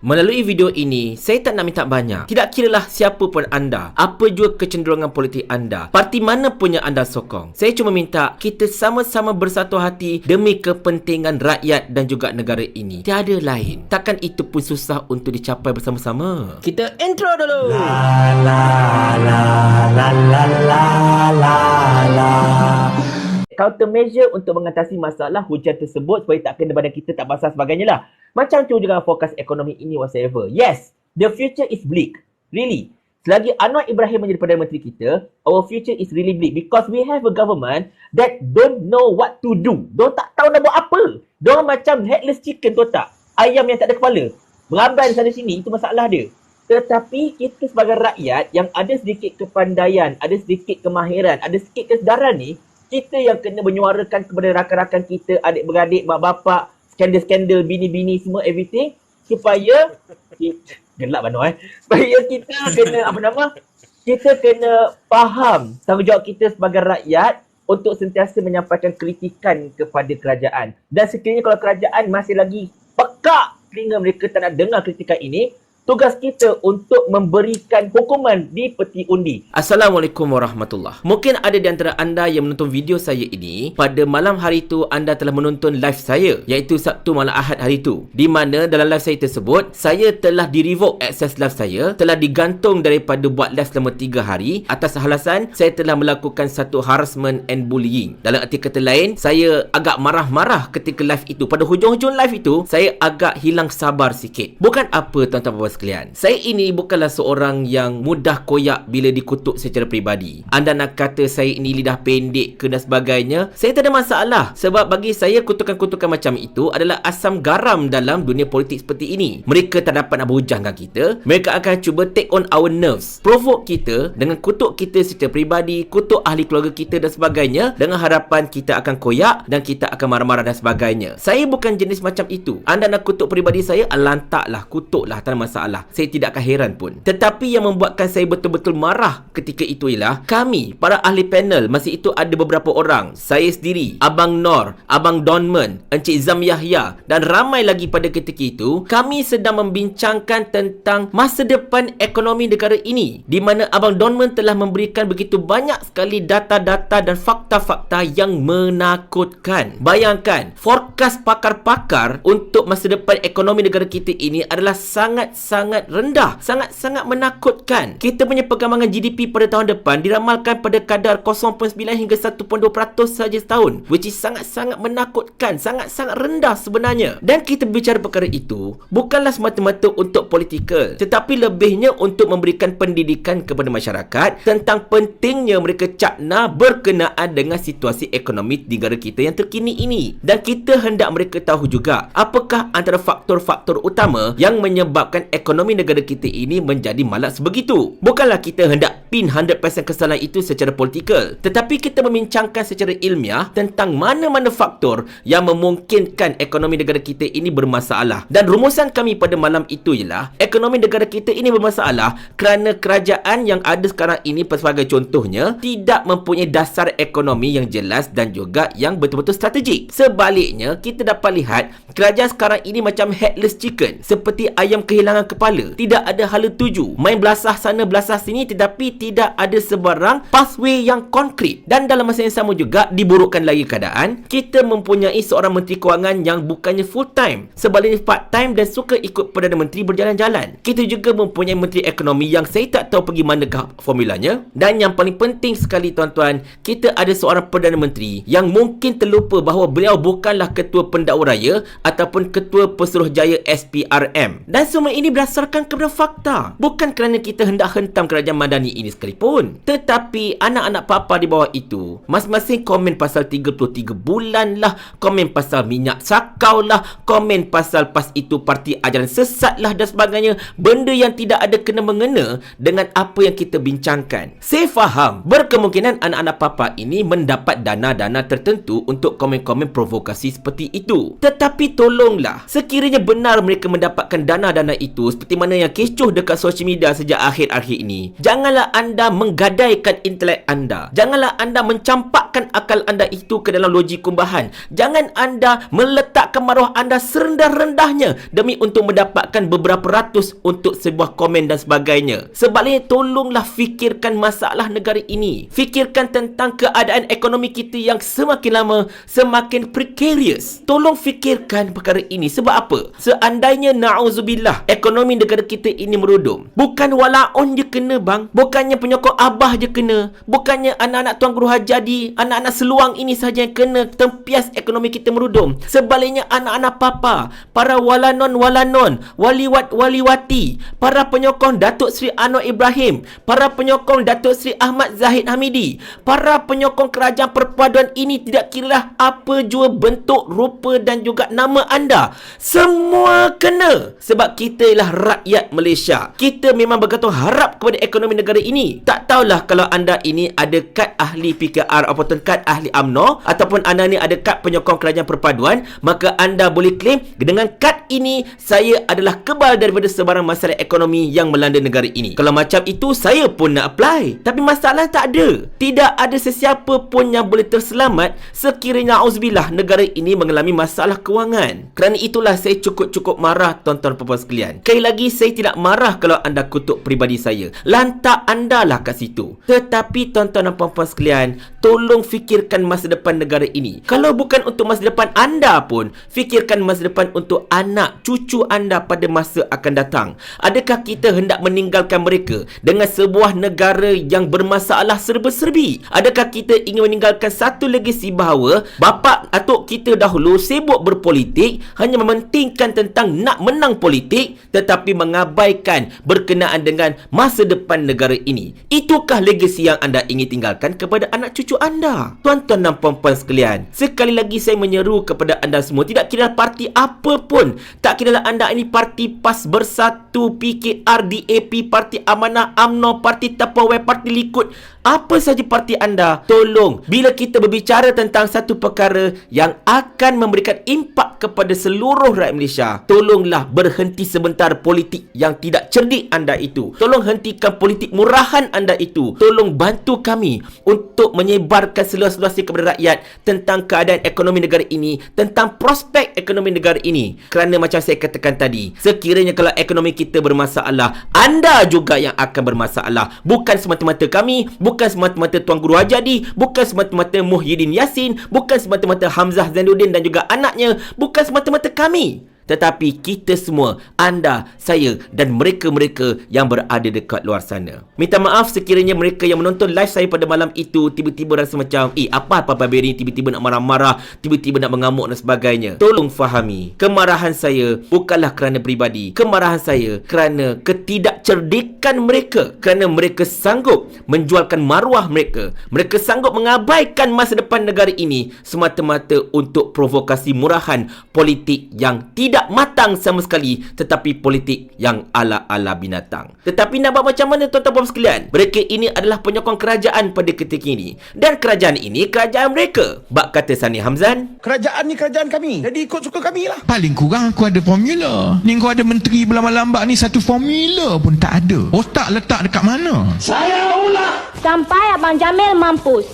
Melalui video ini, saya tak nak minta banyak. Tidak kiralah siapa pun anda, apa jua kecenderungan politik anda, parti mana pun yang anda sokong. Saya cuma minta kita sama-sama bersatu hati demi kepentingan rakyat dan juga negara ini. Tiada lain. Takkan itu pun susah untuk dicapai bersama-sama. Kita intro dulu. La la la la la la la la. Countermeasure untuk mengatasi masalah hujan tersebut supaya tak kena badan kita, tak basah sebagainya lah. Macam tu juga fokus ekonomi ini whatsoever. Yes, the future is bleak. Really. Selagi Anwar Ibrahim menjadi Perdana Menteri kita, our future is really bleak because we have a government that don't know what to do. Diorang tak tahu nak buat apa. Diorang macam headless chicken, tahu tak? Ayam yang tak ada kepala. Berambai sana sini, itu masalah dia. Tetapi kita sebagai rakyat yang ada sedikit kepandaian, ada sedikit kemahiran, ada sedikit kesedaran ni, kita yang kena menyuarakan kepada rakan-rakan kita, adik-beradik, mak bapak, skandal-skandal, bini-bini semua, everything, supaya gelap Anwar supaya kita kena kita kena faham tanggungjawab kita sebagai rakyat untuk sentiasa menyampaikan kritikan kepada kerajaan. Dan sekiranya kalau kerajaan masih lagi pekak telinga mereka tak nak dengar kritikan ini, tugas kita untuk memberikan hukuman di peti undi. Assalamualaikum warahmatullahi. Mungkin ada di antara anda yang menonton video saya ini pada malam hari itu anda telah menonton live saya, iaitu Sabtu malam Ahad hari itu, di mana dalam live saya tersebut saya telah di-revoke akses live saya, telah digantung daripada buat live selama 3 hari atas alasan saya telah melakukan satu harassment and bullying. Dalam arti kata lain, saya agak marah-marah ketika live itu. Pada hujung-hujung live itu saya agak hilang sabar sikit. Bukan apa tuan-tuan puan sekalian, saya ini bukanlah seorang yang mudah koyak bila dikutuk secara peribadi. Anda nak kata saya ini lidah pendek ke dan sebagainya, saya tak ada masalah. Sebab bagi saya kutukan-kutukan macam itu adalah asam garam dalam dunia politik seperti ini. Mereka tak dapat nak berhujahkan kita. Mereka akan cuba take on our nerves, provoke kita dengan kutuk kita secara peribadi, kutuk ahli keluarga kita dan sebagainya, dengan harapan kita akan koyak dan kita akan marah-marah dan sebagainya. Saya bukan jenis macam itu. Anda nak kutuk peribadi saya, lantaklah, kutuklah, tak ada masalah. Saya tidak akan heran pun. Tetapi yang membuatkan saya betul-betul marah ketika itu ialah kami, para ahli panel, masa itu ada beberapa orang, saya sendiri, Abang Nor, Abang Donman, Encik Zam Yahya dan ramai lagi pada ketika itu, kami sedang membincangkan tentang masa depan ekonomi negara ini, di mana Abang Donman telah memberikan begitu banyak sekali data-data dan fakta-fakta yang menakutkan. Bayangkan, forecast pakar-pakar untuk masa depan ekonomi negara kita ini adalah sangat rendah, sangat menakutkan. Kita punya perkembangan GDP pada tahun depan diramalkan pada kadar 0.9 hingga 1.2% saja setahun, which is sangat menakutkan, sangat rendah sebenarnya. Dan kita bicara perkara itu bukanlah semata-mata untuk politikal, tetapi lebihnya untuk memberikan pendidikan kepada masyarakat tentang pentingnya mereka cakna berkenaan dengan situasi ekonomi negara kita yang terkini ini. Dan kita hendak mereka tahu juga apakah antara faktor-faktor utama yang menyebabkan ekonomi negara kita ini menjadi malas begitu. Bukanlah kita hendak pin 100% kesalahan itu secara politikal, tetapi kita membincangkan secara ilmiah tentang mana-mana faktor yang memungkinkan ekonomi negara kita ini bermasalah. Dan rumusan kami pada malam itu ialah ekonomi negara kita ini bermasalah kerana kerajaan yang ada sekarang ini sebagai contohnya tidak mempunyai dasar ekonomi yang jelas dan juga yang betul-betul strategik. Sebaliknya, kita dapat lihat kerajaan sekarang ini macam headless chicken, seperti ayam kehilangan kepala. Tidak ada hala tuju, main belasah sana belasah sini, tetapi tidak ada sebarang pathway yang konkret. Dan dalam masa yang sama juga diburukkan lagi keadaan, kita mempunyai seorang Menteri Kewangan yang bukannya full time, sebaliknya part time dan suka ikut Perdana Menteri berjalan-jalan. Kita juga mempunyai Menteri Ekonomi yang saya tak tahu pergi manakah formulanya. Dan yang paling penting sekali tuan-tuan, kita ada seorang Perdana Menteri yang mungkin terlupa bahawa beliau bukanlah Ketua Pendakwa Raya ataupun Ketua Pesuruhjaya SPRM. Dan semua ini berdasarkan kepada fakta, bukan kerana kita hendak hentam kerajaan Madani ini sekalipun. Tetapi anak-anak papa di bawah itu masing-masing komen pasal 33 bulan lah, komen pasal minyak sakau lah, komen pasal pas itu parti ajaran sesat lah dan sebagainya, benda yang tidak ada kena-mengena dengan apa yang kita bincangkan. Saya faham berkemungkinan anak-anak papa ini mendapat dana-dana tertentu untuk komen-komen provokasi seperti itu. Tetapi tolonglah, sekiranya benar mereka mendapatkan dana-dana itu seperti mana yang kecoh dekat social media sejak akhir-akhir ini, janganlah anda menggadaikan intelek anda. Janganlah anda mencampakkan akal anda itu ke dalam loji kumbahan. Jangan anda meletakkan maruah anda serendah-rendahnya demi untuk mendapatkan beberapa ratus untuk sebuah komen dan sebagainya. Sebaliknya, tolonglah fikirkan masalah negara ini. Fikirkan tentang keadaan ekonomi kita yang semakin lama semakin precarious. Tolong fikirkan perkara ini. Sebab apa? Seandainya na'udzubillah ekonomi negara kita ini merudum, bukan walaun je kena bang, bukannya penyokong abah je kena, bukannya anak-anak tuan guru hajadi, anak-anak seluang ini sahaja yang kena tempias ekonomi kita merudum. Sebaliknya anak-anak papa, para walanon-walanon, waliwat-waliwati, para penyokong Datuk Seri Anwar Ibrahim, para penyokong Datuk Seri Ahmad Zahid Hamidi, para penyokong kerajaan perpaduan ini, tidak kiralah apa jua bentuk, rupa dan juga nama anda, semua kena. Sebab kita ialah rakyat Malaysia. Kita memang bergantung harap kepada ekonomi negara ini. Tak tahulah kalau anda ini ada kad ahli PKR ataupun kad ahli UMNO, ataupun anda ni ada kad penyokong kerajaan perpaduan, maka anda boleh claim dengan kad ini saya adalah kebal daripada sebarang masalah ekonomi yang melanda negara ini. Kalau macam itu, saya pun nak apply. Tapi masalah tak ada. Tidak ada sesiapa pun yang boleh terselamat sekiranya auzubillah negara ini mengalami masalah kewangan. Kerana itulah saya cukup-cukup marah tuan-tuan puan-puan sekalian. Sekali lagi, saya tidak marah kalau anda kutuk peribadi saya. Lantak anda lah kat situ. Tetapi tuan-tuan dan puan-puan sekalian, tolong fikirkan masa depan negara ini. Kalau bukan untuk masa depan anda pun, fikirkan masa depan untuk anak cucu anda pada masa akan datang. Adakah kita hendak meninggalkan mereka dengan sebuah negara yang bermasalah serba-serbi? Adakah kita ingin meninggalkan satu legasi bahawa bapa atuk kita dahulu sibuk berpolitik, hanya mementingkan tentang nak menang politik, tetapi mengabaikan berkenaan dengan masa depan negara ini? Itukah legasi yang anda ingin tinggalkan kepada anak cucu anda? Tuan-tuan dan puan-puan sekalian, sekali lagi saya menyeru kepada anda semua, tidak kira parti apa pun, tak kira anda ini parti PAS Bersatu, PKR, DAP, Parti Amanah, UMNO, Parti Tupperware, Parti Likud, apa saja parti anda, tolong bila kita berbicara tentang satu perkara yang akan memberikan impak kepada seluruh rakyat Malaysia, tolonglah berhenti sebentar politik yang tidak cerdik anda itu. Tolong hentikan politik murahan anda itu. Tolong bantu kami untuk menyebarkan seluas-luasnya kepada rakyat tentang keadaan ekonomi negara ini, tentang prospek ekonomi negara ini. Kerana macam saya katakan tadi, sekiranya kalau ekonomi kita bermasalah, anda juga yang akan bermasalah. Bukan semata-mata kami, bukan semata-mata Tuan Guru Hajadi, bukan semata-mata Muhyiddin Yassin, bukan semata-mata Hamzah Zainuddin dan juga anaknya, bukan semata-mata kami, tetapi kita semua, anda, saya dan mereka-mereka yang berada dekat luar sana. Minta maaf sekiranya mereka yang menonton live saya pada malam itu tiba-tiba rasa macam apa Beri tiba-tiba nak marah-marah, tiba-tiba nak mengamuk dan sebagainya. Tolong fahami, kemarahan saya bukanlah kerana peribadi. Kemarahan saya kerana ketidakcerdikan mereka, kerana mereka sanggup menjualkan maruah mereka. Mereka sanggup mengabaikan masa depan negara ini semata-mata untuk provokasi murahan politik yang tidak matang sama sekali, tetapi politik yang ala-ala binatang. Tetapi nak buat macam mana tuan-tuan sekalian? Mereka ini adalah penyokong kerajaan pada ketika ini, dan kerajaan ini kerajaan mereka. Bak kata Sani Hamzan, kerajaan ni kerajaan kami, jadi ikut suka kami lah. Paling kurang aku ada formula. Ni kau ada menteri berlambak-lambak ni, satu formula pun tak ada. Otak letak dekat mana? Saya ulang. Sampai Abang Jamil mampus.